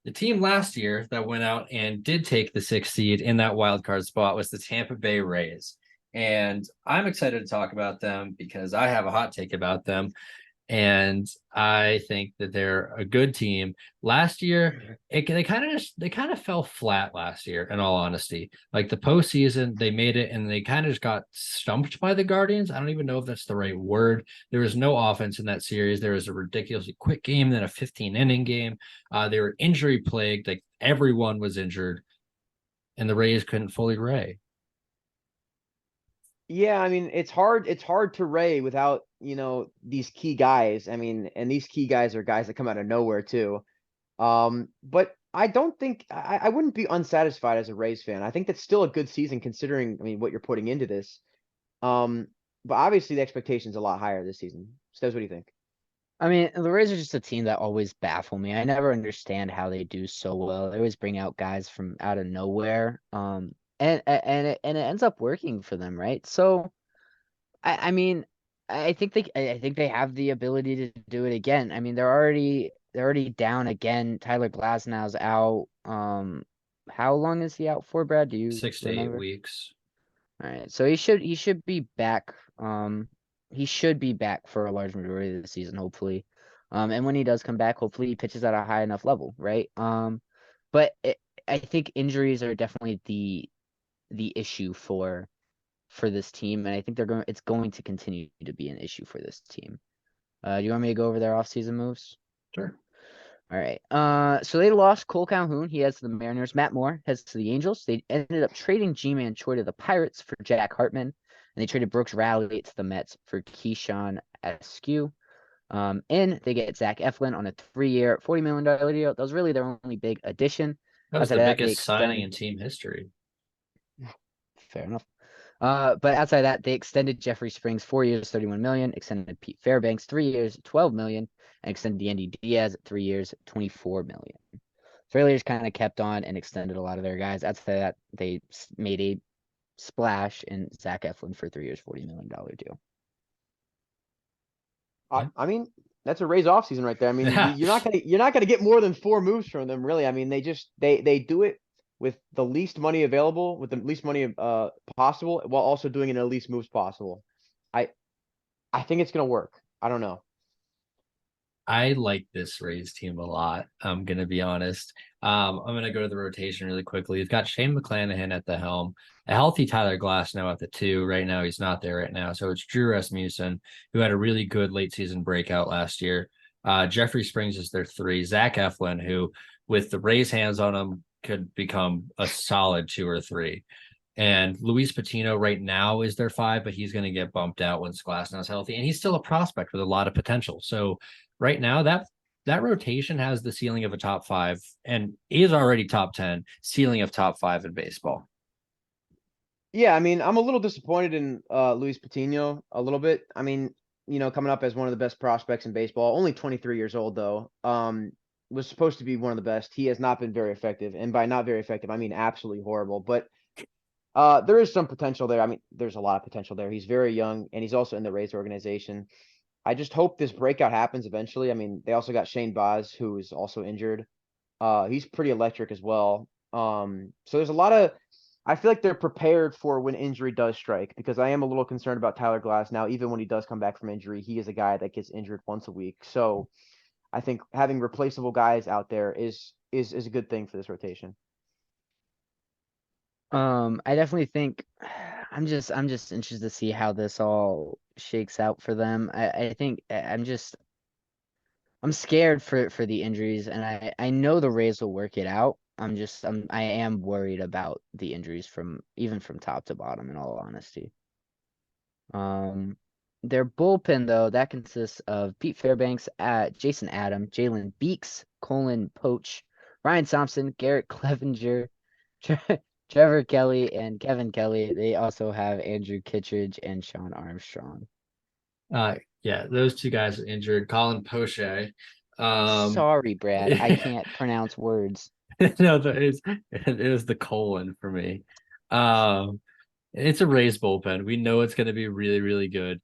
The team last year that went out and did take the sixth seed in that wild card spot was the Tampa Bay Rays. And I'm excited to talk about them because I have a hot take about them. And I think that they're a good team. Last year, they kind of fell flat last year. In all honesty, like the postseason, they made it and they kind of just got stumped by the Guardians. I don't even know if that's the right word. There was no offense in that series. There was a ridiculously quick game, then a 15-inning game. They were injury plagued. Like everyone was injured, and the Rays couldn't fully Ray. Yeah, I mean, it's hard to Ray without, these key guys. I mean, and these key guys are guys that come out of nowhere too. But I don't think I wouldn't be unsatisfied as a Rays fan. I think that's still a good season considering, I mean, what you're putting into this. Um, but obviously the expectation's a lot higher this season. Steves, what do you think? I mean, the Rays are just a team that always baffle me. I never understand how they do so well. They always bring out guys from out of nowhere. And it ends up working for them, right? So I mean, I think they have the ability to do it again. I mean, they're already down again. Tyler Glasnow's out. How long is he out for, Brad? Do you 6 to 8 remember? weeks. All right, so he should be back. He should be back for a large majority of the season, hopefully. And when he does come back, hopefully he pitches at a high enough level, right? But I think injuries are definitely the issue for this team, and I think it's going to continue to be an issue for this team. Do you want me to go over their offseason moves? Sure. All right. So they lost Cole Calhoun. He heads to the Mariners. Matt Moore heads to the Angels. They ended up trading G-Man Choi to the Pirates for Jack Hartman, and they traded Brooks Raley to the Mets for Keyshawn Askew. And they get Zach Eflin on a 3-year, $40 million deal. That was really their only big addition. That was Outside the of that, they biggest signing extend. in team history. Fair enough. But outside of that, they extended Jeffrey Springs 4 years, 31 million, extended Pete Fairbanks 3 years, 12 million, and extended Yandy Diaz 3 years, 24 million. Fairliers kind of kept on and extended a lot of their guys. Outside of that, they made a splash in Zach Eflin for 3 years, $40 million deal. Yeah. I mean, that's a Rays offseason right there. I mean, Yeah. you're not gonna get more than four moves from them, really. I mean, they do it with the least money available, with the least money possible, while also doing it in the least moves possible. I I think it's gonna work. I don't know. I like this Rays team a lot. I'm gonna be honest. I'm gonna go to the rotation really quickly. He's got Shane McClanahan at the helm, a healthy Tyler Glass now at the two. Right now, he's not there right now. So it's Drew Rasmussen, who had a really good late season breakout last year. Jeffrey Springs is their three. Zach Eflin, who with the Rays hands on him could become a solid two or three. And Luis Patino right now is their five, but he's going to get bumped out once Glasnow's healthy, and he's still a prospect with a lot of potential. So right now, that rotation has the ceiling of a top five, and is already top 10, ceiling of top five in baseball. Yeah, I mean, I'm a little disappointed in Luis Patino a little bit. I mean, coming up as one of the best prospects in baseball, only 23 years old though. Was supposed to be one of the best. He has not been very effective, and by not very effective, I mean absolutely horrible. But there is some potential there. I mean, there's a lot of potential there. He's very young, and he's also in the Rays organization. I just hope this breakout happens eventually. I mean, they also got Shane Baz, who is also injured. He's pretty electric as well. So there's a lot of. I feel like they're prepared for when injury does strike, because I am a little concerned about Tyler Glass now. Even when he does come back from injury, he is a guy that gets injured once a week. So I think having replaceable guys out there is a good thing for this rotation. I definitely think I'm just interested to see how this all shakes out for them. I think I'm scared for the injuries, and I know the Rays will work it out. I am worried about the injuries from even from top to bottom, in all honesty. Um, their bullpen though, that consists of Pete Fairbanks, Jason Adam, Jalen Beeks, Colin Poach, Ryan Thompson, Garrett Clevenger, Trevor Kelly, and Kevin Kelly. They also have Andrew Kittredge and Sean Armstrong. Yeah, those two guys are injured. Colin Poche. Um, Sorry, Brad, I can't pronounce words. no, it was the colon for me. Um, it's a Rays bullpen. We know it's going to be really, really good.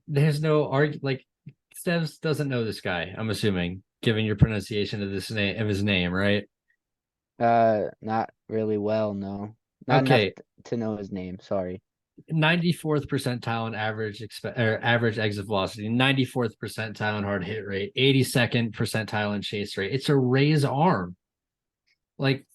There's no argue. Like Steves doesn't know this guy. I'm assuming. given your pronunciation of his name, right? Not really well, no. Not enough Okay, to know his name. Sorry. 94th percentile in average exit velocity, 94th percentile in hard hit rate, 82nd percentile in chase rate. It's a raise arm. Like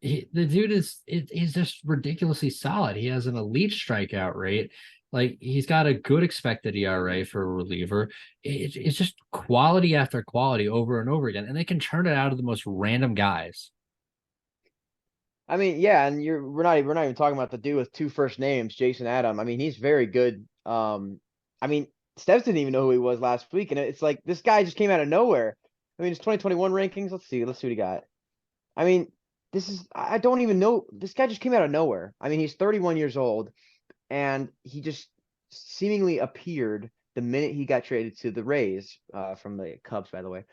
the dude he's just ridiculously solid. He has an elite strikeout rate. Like he's got a good expected ERA for a reliever. It's just quality after quality over and over again, and they can turn it out of the most random guys. I mean, yeah, and we're not even talking about the dude with two first names, Jason Adam. I mean, he's very good. I mean, Steves didn't even know who he was last week, and it's like this guy just came out of nowhere. I mean, his 2021 rankings. Let's see what he got. I mean, I don't even know. This guy just came out of nowhere. I mean, he's 31 years old, and he just seemingly appeared the minute he got traded to the Rays, from the Cubs, by the way.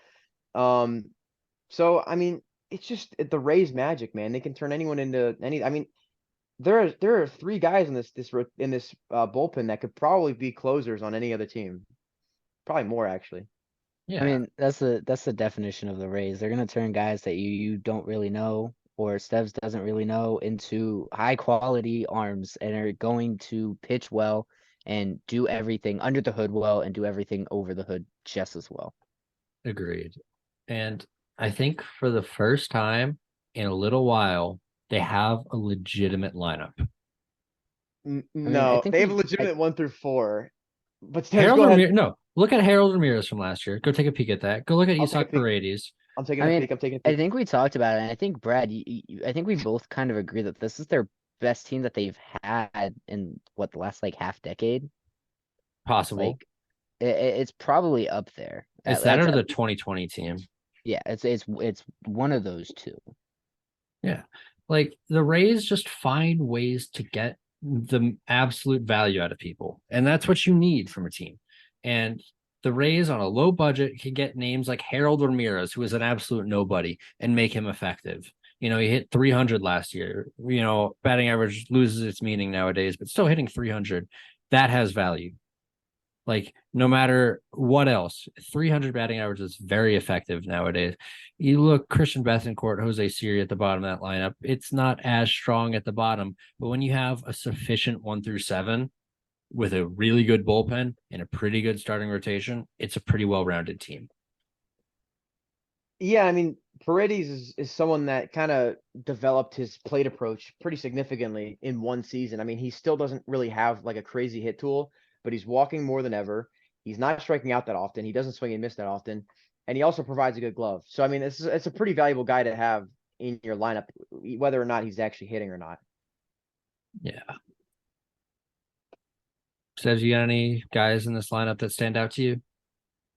Um, so I mean, it's just the Rays magic, man. They can turn anyone into any. I mean, there are three guys in this bullpen that could probably be closers on any other team. Probably more actually. I Yeah, mean, that's the definition of the Rays. They're gonna turn guys that you don't really know or Steves doesn't really know into high quality arms and are going to pitch well and do everything under the hood well and do everything over the hood just as well. agreed. And I think for the first time in a little while, they have a legitimate lineup. I mean, I No, think they have a we I, legitimate 1 through 4. But Steves, Harold go ahead. Ramirez, no, look at Harold Ramirez from last year. Go take a peek at that. Go look at I'll take a Isak peek. Paredes. I'm taking I a mean, peek. I'm taking a I peek. think we talked about it, and I think Brad, I think we both kind of agree that this is their best team that they've had in what the last like half decade. Possible. Like it's probably up there. It's that That's or at the least 2020 team. yeah. It's one of those two. Yeah. Like the Rays just find ways to get the absolute value out of people. And that's what you need from a team. And the Rays on a low budget can get names like Harold Ramirez, who is an absolute nobody, and make him effective. You know, he hit 300 last year. You know, batting average loses its meaning nowadays, but still hitting 300. That has value. Like no matter what else, 300 batting average is very effective nowadays. You look Christian Bethencourt, Jose Siri at the bottom of that lineup. It's not as strong at the bottom, but when you have a sufficient 1 through 7 with a really good bullpen and a pretty good starting rotation, it's a pretty well-rounded team. Yeah, I mean, Paredes is someone that kind of developed his plate approach pretty significantly in one season. I mean, he still doesn't really have like a crazy hit tool, but he's walking more than ever. He's not striking out that often. He doesn't swing and miss that often, and he also provides a good glove. So I mean, it's a pretty valuable guy to have in your lineup, whether or not he's actually hitting or not. Yeah. Says you got any guys in this lineup that stand out to you?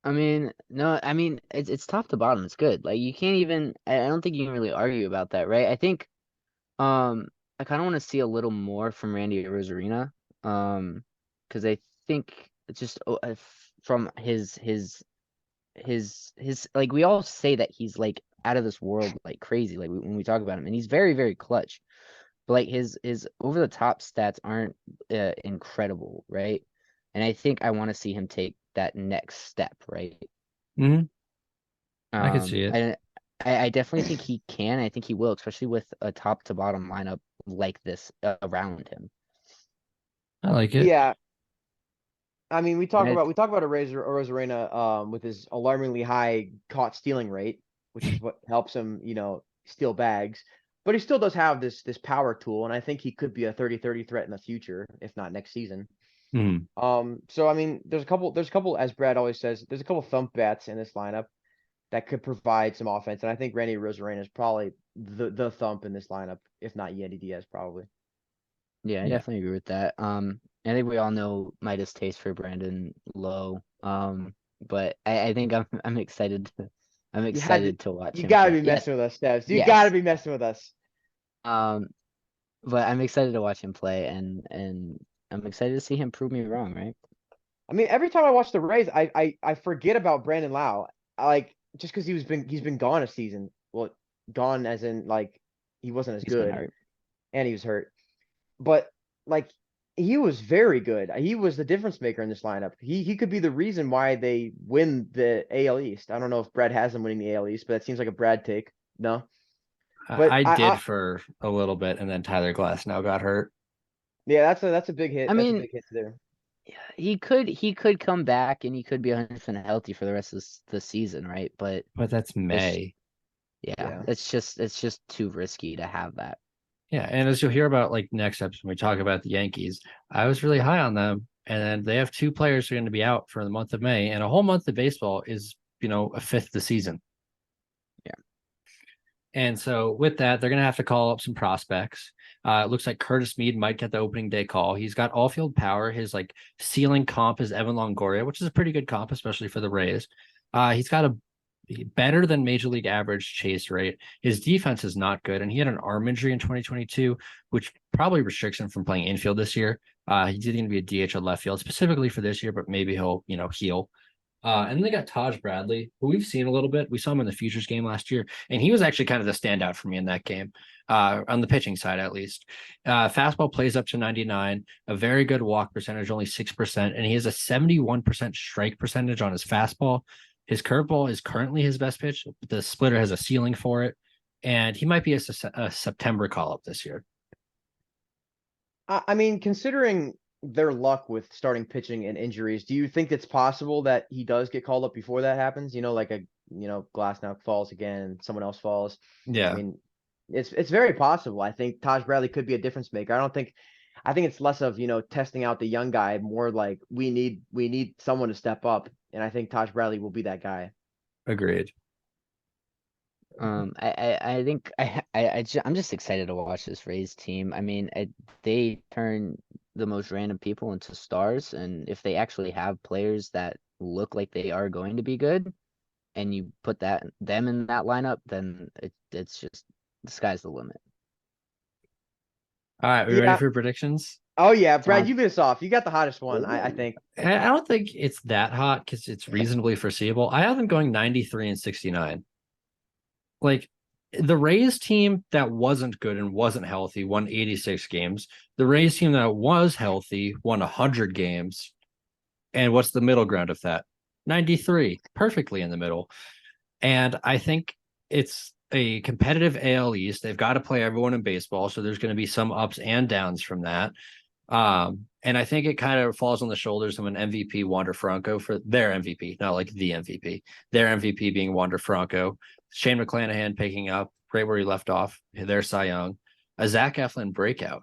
I mean, no, I mean it's top to bottom. It's good. Like you can't even. I don't think you can really argue about that, right? I think um I kind of want to see a little more from Randy Rosarina, because I think it's just from his like we all say that he's like out of this world like crazy like when we talk about him and he's very very clutch but like his over the top stats aren't incredible, right? And I think I want to see him take that next step, right? Mm-hmm. I could um see it. I, I definitely think he can. I think he will, especially with a top to bottom lineup like this around him. I like it. Yeah, I mean, we And talk about we talk about a Rosarena with his alarmingly high caught stealing rate, which is what helps him, steal bags. But he still does have this power tool, and I think he could be a 30-30 threat in the future, if not next season. Mm-hmm. So I mean, there's a couple, as Brad always says, there's a couple thump bats in this lineup that could provide some offense, and I think Randy Rosarena is probably the thump in this lineup, if not Yandy Diaz, probably. Yeah, I Yeah. definitely agree with that. I think we all know my distaste for Brandon Lowe. But I think I'm excited I'm You had to, excited to watch you him gotta play. be Yes, messing with us, Steves. You gotta yes. be messing with us. Um, but I'm excited to watch him play and I'm excited to see him prove me wrong, right? I mean, every time I watch the Rays, I forget about Brandon Lau. Like just because he's been gone a season. Well, gone as in like he wasn't as He's been good hurt. and he was hurt. But like he was very good. He was the difference maker in this lineup. He could be the reason why they win the AL East. I don't know if Brad has them winning the AL East, but that seems like a Brad take. No, but I I did for a little bit, and then Tyler Glass now got hurt. yeah, that's a big hit. I That's a mean, big hit there. he could come back and he could be 100% healthy for the rest of the season, right? But But that's it's May. yeah, Yeah. it's just too risky to have that. Yeah, and as you'll hear about like next episode when we talk about the Yankees, I was really high on them, and then they have two players who are going to be out for the month of May, and a whole month of baseball is a fifth of the season. Yeah. And so with that, they're going to have to call up some prospects. It looks like Curtis Mead might get the opening day call. He's got all field power. His like ceiling comp is Evan Longoria, which is a pretty good comp, especially for the Rays. He's got a better than major league average chase rate. His defense is not good, and he had an arm injury in 2022, which probably restricts him from playing infield this year. He's going to be a DH at left field specifically for this year, but maybe he'll heal. And then they got Taj Bradley, who we've seen a little bit. We saw him in the Futures game last year, and he was actually kind of the standout for me in that game, on the pitching side at least. Fastball plays up to 99, a very good walk percentage, only 6%, and he has a 71% strike percentage on his fastball. His curveball is currently his best pitch. The splitter has a ceiling for it, and he might be a September call up this year. I mean, considering their luck with starting pitching and injuries, do you think it's possible that he does get called up before that happens? Like Glass now falls again and someone else falls. I Yeah, mean, it's very possible. I think Taj Bradley could be a difference maker. I think it's less of, testing out the young guy, more like we need someone to step up. And I think Taj Bradley will be that guy. agreed. I think I'm just excited to watch this Rays team. I mean, they turn the most random people into stars, and if they actually have players that look like they are going to be good, and you put them in that lineup, then it's just the sky's the limit. All right, we ready Yeah. for predictions? Oh yeah, Brad, Sounds you lead us off. You got the hottest one, I think. I don't think it's that hot because it's reasonably foreseeable. I have them going 93 and 69. Like the Rays team that wasn't good and wasn't healthy won 86 games. The Rays team that was healthy won 100 games. And what's the middle ground of that? 93, perfectly in the middle. And I think it's a competitive AL East. They've got to play everyone in baseball. So there's going to be some ups and downs from that. And I think it kind of falls on the shoulders of an MVP, Wander Franco, for their MVP, not like the MVP, their MVP being Wander Franco, Shane McClanahan picking up right where he left off, their Cy Young, a Zach Eflin breakout.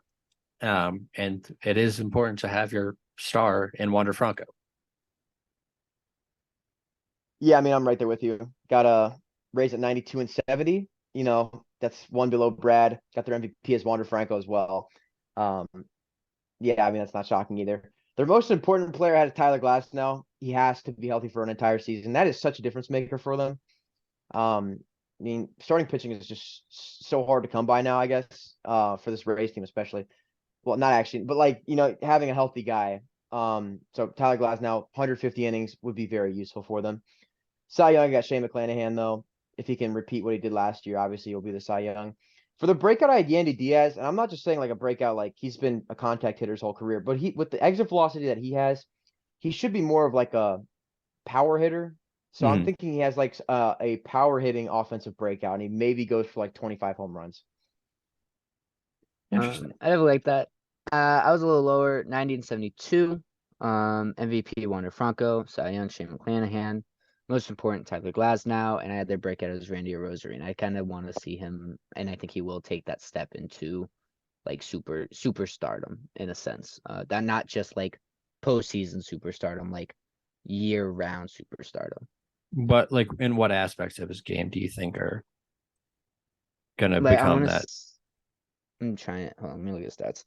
And it is important to have your star in Wander Franco. Yeah, I mean, I'm right there with you. Got a raise at 92 and 70. That's one below Brad. Got their MVP as Wander Franco as well. Um, yeah, I mean, that's not shocking either. Their most important player had Tyler Glass now. He has to be healthy for an entire season. That is such a difference maker for them. I mean, starting pitching is just so hard to come by now, I guess, for this Rays team especially. Well, not actually, but like, having a healthy guy. So Tyler Glass now 150 innings would be very useful for them. Cy Young got Shane McClanahan though. If he can repeat what he did last year, obviously he'll be the Cy Young. For the breakout, I had Yandy Diaz, and I'm not just saying like a breakout, like he's been a contact hitter his whole career, but with the exit velocity that he has, he should be more of like a power hitter. So I'm Mm-hmm. thinking he has like a power hitting offensive breakout, and he maybe goes for like 25 home runs. Interesting. I never like that. I was a little lower, 90 and 72. MVP Wander Franco, Cy Young, Shane McClanahan. Most important, Tyler Glasnow, and I had their breakout as Randy Arozarena. I kind of want to see him, and I think he will take that step into like superstardom in a sense. That not just like postseason superstardom, like year-round superstardom. But like, in what aspects of his game do you think are going to Like I become want that? to. I'm trying. Hold on, let me look at stats.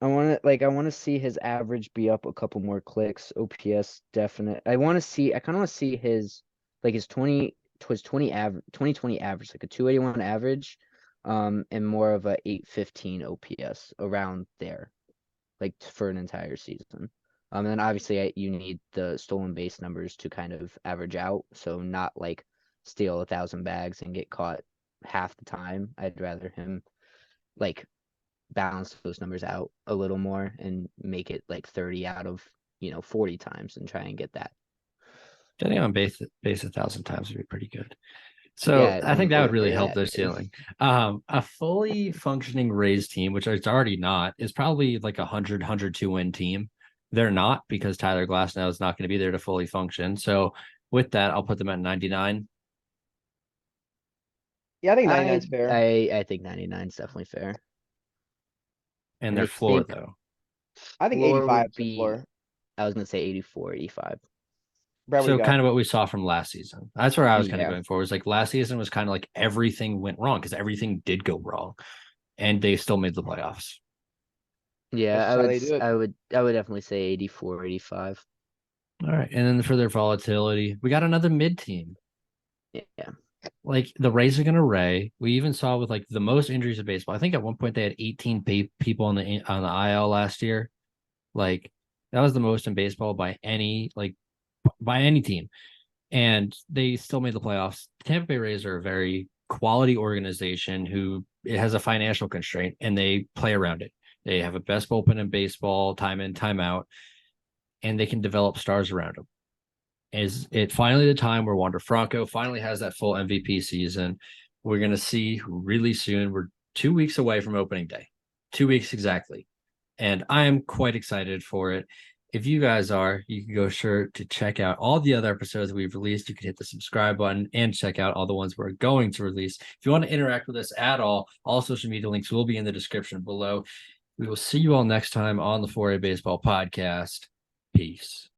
I want to see his average be up a couple more clicks. OPS definite. I kind of want to see his 2020 average, 2020 average, like a 281 average, and more of a 815 OPS around there, like for an entire season. And then obviously you need the stolen base numbers to kind of average out, so not like steal 1,000 bags and get caught half the time. I'd rather him like balance those numbers out a little more and make it like 30 out of 40 times and try and get that. Getting on base 1,000 times would be pretty good. So Yeah, I think that would really or help that. their ceiling. A fully functioning Rays team, which it's already not, is probably like 102 win team. They're not because Tyler Glasnow is not going to be there to fully function. So with that, I'll put them at 99. Yeah, I think I 99 is fair. I think 99 is definitely fair. And And their I floor, think though. I think floor 85 would is the be, floor. I was gonna say 84, 85. Brad, what do So you got? kind of what we saw from last season. That's where I was kind of Yeah. going for. Was like last season was kind of like everything went wrong because everything did go wrong, and they still made the playoffs. That's Yeah, just how they do it. I would definitely say 84, 85. All right, and then for their volatility, we got another mid team. Yeah. Like the Rays are going to Ray. We even saw with like the most injuries of baseball. I think at one point they had 18 people on the IL last year. Like that was the most in baseball by any team, and they still made the playoffs. Tampa Bay Rays are a very quality organization who it has a financial constraint, and they play around it. They have a best bullpen in baseball, time in, time out, and they can develop stars around them. Is it finally the time where Wander Franco finally has that full MVP season? We're going to see really soon. We're 2 weeks away from opening day, 2 weeks exactly. And I am quite excited for it. If you guys are, you can go sure to check out all the other episodes we've released. You can hit the subscribe button and check out all the ones we're going to release. If you want to interact with us at all social media links will be in the description below. We will see you all next time on the 4A Baseball Podcast. Peace.